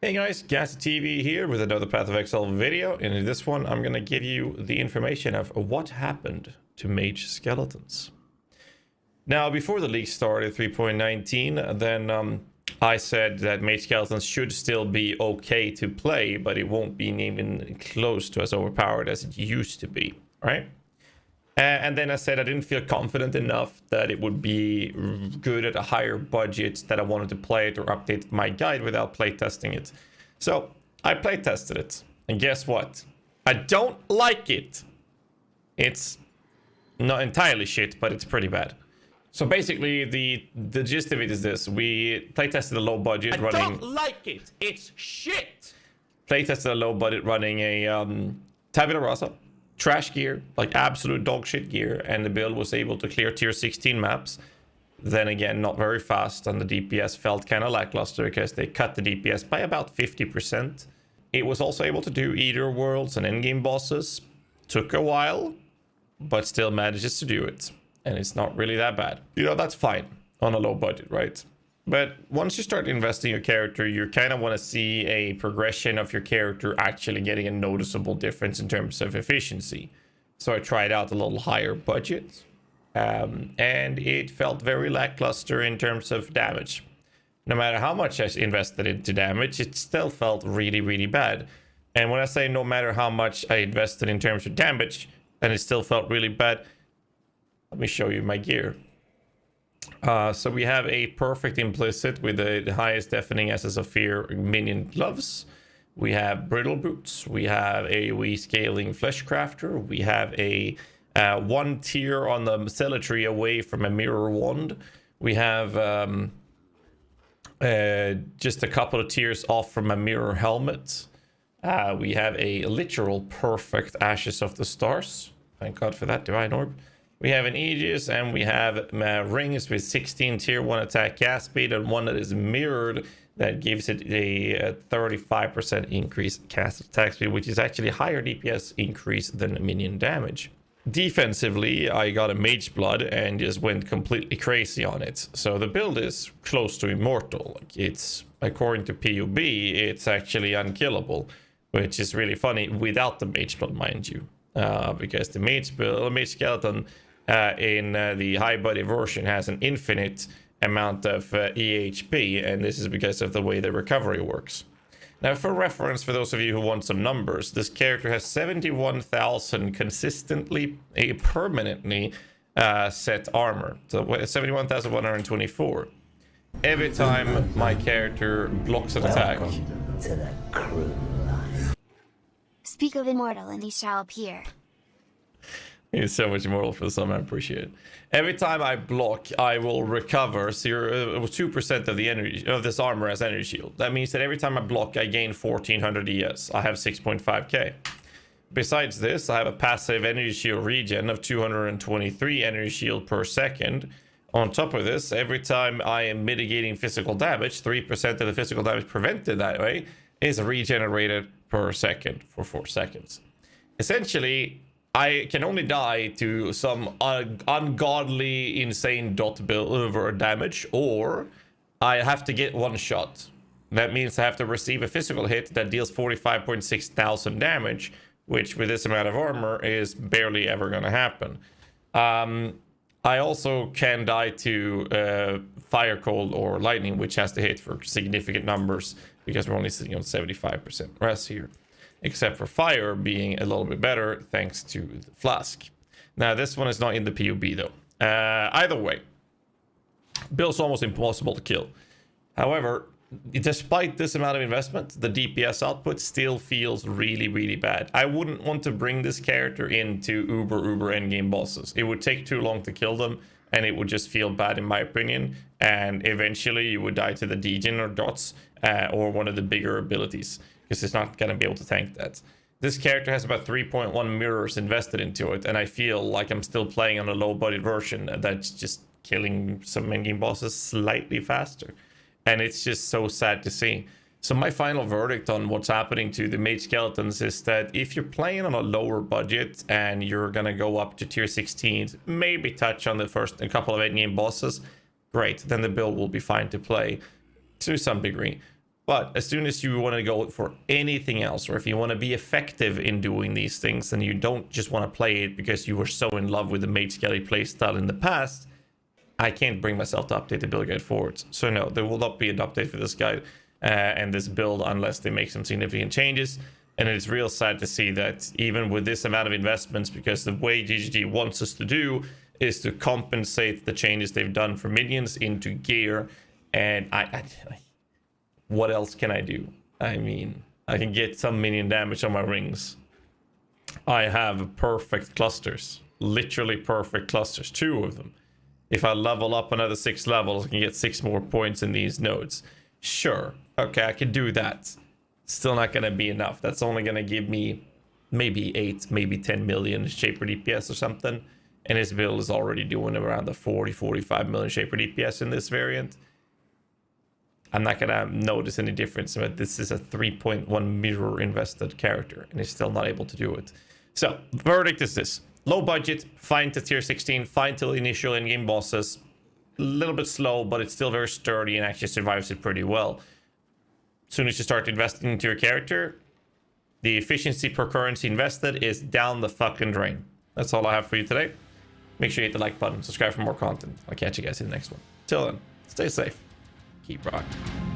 Hey guys, GhazzyTV here with another Path of Exile video, and in this one I'm going to give you the information of what happened to Mage skeletons. Now, before the leak started 3.19, then I said that Mage skeletons should still be okay to play, but it won't be even close to as overpowered as it used to be, right? And then I said I didn't feel confident enough that it would be good at a higher budget, that I wanted to play it or update my guide without playtesting it. So I playtested it, and guess what? I don't like it. It's not entirely shit, but it's pretty bad. So basically, the gist of it is this: we playtested a low budget running. I don't like it. It's shit. Playtested a low budget running a Tabula Rasa. Trash gear, like absolute dog shit gear, and the build was able to clear tier 16 maps. Then again, not very fast, and the DPS felt kind of lackluster because they cut the DPS by about 50%. It was also able to do either worlds and endgame bosses. Took a while, but still manages to do it. And it's not really that bad. You know, that's fine on a low budget, right? But once you start investing your character, you kind of want to see a progression of your character actually getting a noticeable difference in terms of efficiency. So I tried out a little higher budget, and it felt very lackluster in terms of damage. No matter how much I invested into damage, it still felt really, really bad. And when I say no matter how much I invested in terms of damage, and it still felt really bad, let me show you my gear. So we have a perfect implicit with the highest deafening essence of fear minion gloves. We have brittle boots. We have a scaling flesh crafter. We have a one tier on the cemetery away from a mirror wand. We have just a couple of tiers off from a mirror helmet. We have a literal perfect Ashes of the Stars. Thank God for that, Divine Orb. We have an Aegis, and we have rings with 16 tier 1 attack gas speed, and one that is mirrored that gives it a 35% increase cast attack speed, which is actually a higher DPS increase than minion damage. Defensively, I got a Mage Blood and just went completely crazy on it. So the build is close to immortal. It's, according to PUB, it's actually unkillable, which is really funny without the Mage Blood, mind you. Because the Mage skeleton in the high body version has an infinite amount of EHP, and this is because of the way the recovery works. Now, for reference, for those of you who want some numbers, this character has 71,000 consistently, permanently set armor. So 71,124. Every time my character blocks an attack. Welcome to the crew line. Speak of immortal and he shall appear. He's so much immortal for some, I appreciate it. Every time I block, I will recover 2% of the energy of this armor as energy shield. That means that every time I block, I gain 1400 ES. I have 6.5k. Besides this, I have a passive energy shield regen of 223 energy shield per second. On top of this, every time I am mitigating physical damage, 3% of the physical damage prevented that way is regenerated per second for 4 seconds. Essentially, I can only die to some ungodly, insane dot build over damage, or I have to get one shot. That means I have to receive a physical hit that deals 45.6 thousand damage, which with this amount of armor is barely ever going to happen. I also can die to fire, cold, or lightning, which has to hit for significant numbers because we're only sitting on 75% res here. Except for fire being a little bit better thanks to the flask. Now, this one is not in the PUB though. Either way, build's almost impossible to kill. However, despite this amount of investment, the DPS output still feels really, really bad. I wouldn't want to bring this character into uber endgame bosses. It would take too long to kill them, and it would just feel bad in my opinion. And eventually you would die to the degen or dots or one of the bigger abilities, because it's not going to be able to tank that. This character has about 3.1 mirrors invested into it, and I feel like I'm still playing on a low budget version that's just killing some endgame bosses slightly faster. And it's just so sad to see. So my final verdict on what's happening to the Mage skeletons is that if you're playing on a lower budget and you're going to go up to tier 16, maybe touch on the first a couple of endgame bosses, great, then the build will be fine to play to some degree. But as soon as you want to go for anything else, or if you want to be effective in doing these things, and you don't just want to play it because you were so in love with the Mage Skelly playstyle in the past, I can't bring myself to update the build guide forwards. So no, there will not be an update for this guide and this build unless they make some significant changes. And it's real sad to see that even with this amount of investments, because the way GHG wants us to do is to compensate the changes they've done for minions into gear. And I what else can I do? I mean, I can get some minion damage on my rings. I have perfect clusters, literally perfect clusters, 2 of them. If I level up another 6 levels, I can get 6 more points in these nodes. Sure, okay, I can do that. Still not gonna be enough. That's only gonna give me maybe 8, maybe 10 million Shaper DPS or something. And his build is already doing around the 40-45 million Shaper DPS in this variant. I'm not gonna notice any difference, but this is a 3.1 mirror invested character, and he's still not able to do it. So, verdict is this. Low budget, fine to tier 16, fine till initial in-game bosses. A little bit slow, but it's still very sturdy and actually survives it pretty well. As soon as you start investing into your character, the efficiency per currency invested is down the fucking drain. That's all I have for you today. Make sure you hit the like button, subscribe for more content. I'll catch you guys in the next one. Till then, stay safe. Keep rocking.